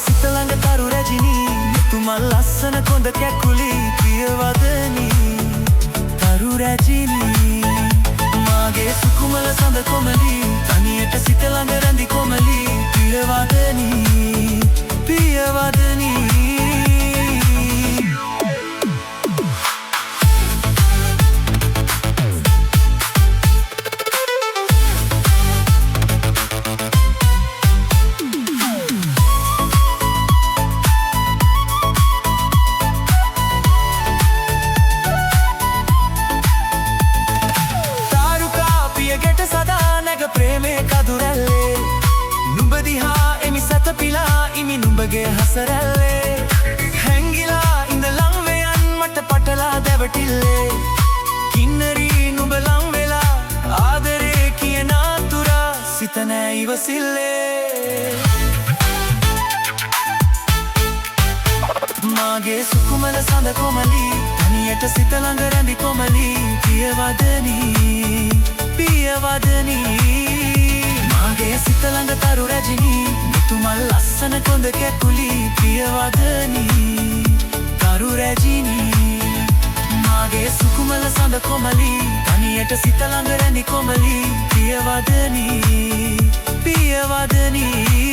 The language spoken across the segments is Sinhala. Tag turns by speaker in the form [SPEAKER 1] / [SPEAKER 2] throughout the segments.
[SPEAKER 1] සිත ළඟ තරු රැජිනී මුතුමල් ලස්සන කොඳ කැකුලි ප්‍රියවදනී තරු රැජිනී මාගේ සුකුමල සඳ කොමලි තනියට සිත ළඟ රැඳි කොමලි ප්‍රියවදනී ප්‍රියවදනී ඉමි නුඹගේ හසරැල්ලේ හැංගිලා ඉඳ ලංවෙයන් මට පටලා දැවටිල්ලේ කින්නරී නුඹ ලංවෙලා ආදරේ කියන අතුරා සිත නෑ ඉවසිල්ලේ මාගේ සුකුමල සඳ කොමලි තනියට සිත ළඟ රැඳි කොමලි ප්‍රියවදනී ප්‍රියවදනී මාගේ සිත ළඟ තරු රැජිනී මුතුමල් ලස්සන කොඳ කැකුලි ප්‍රියවදනී තරු රැජිනී මාගේ සුකුමල සඳ කොමලි තනියට සිත ළඟ රැඳි කොමලි ප්‍රියවදනී ප්‍රියවදනී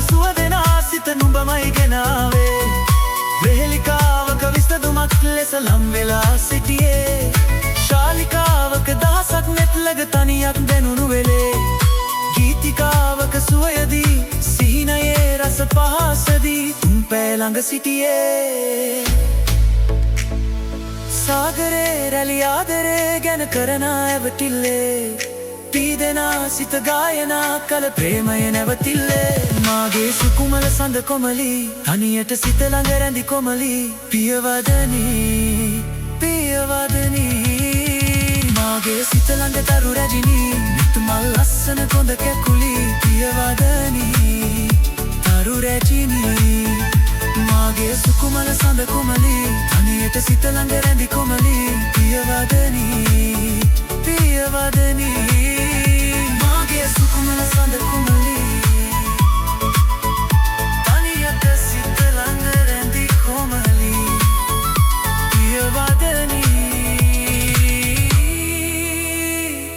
[SPEAKER 1] සුවදෙනා සිත නුඹමයි ගෙනාවේ වෙහෙලිකාවක විසඳුමක් ලෙස ලම් වෙලා සිටියේ ශාලිකාවක දහසක් නෙත්ලග තනියක් දැනුණු වෙලේ ගීතිකාවක සුවයදී සිහිනයේ රස පහසදී තුන් පෑ ළඟ සිටියේ සාගරේ රැලි ආදරේ ගැන කරන ඇවටිල්ලේ පීදෙනා සිත ගායනා කළ ප්‍රේමය නැවතිල්ලේ මාගේ සුකුමල සඳ කොමලි තනියට සිත ළඟ රැඳි කොමලි ප්‍රියවදනී ප්‍රියවදනී මාගේ සිත ළඟ තරු රැජිනී මුතුමල් ලස්සන කොඳ කැකුලි ප්‍රියවදනී තරු රැජිනී මාගේ සුකුමල සඳ කොමලි තනියට සිත ළඟ රැඳි කොමලි ප්‍රියවදනී ප්‍රියවදනී මාගේ සුකුමල සඳ කොමලි තනියට සිත ළඟ රැඳි කොමලි ප්‍රියවදනී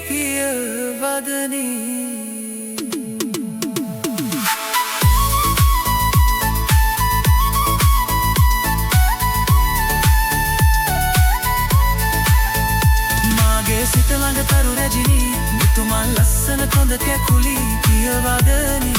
[SPEAKER 1] ප්‍රියවදනී සිත ළඟ තරු රැජිනී මුතුමල් ලස්සන කොඳ කැකුලි ප්‍රියවදනී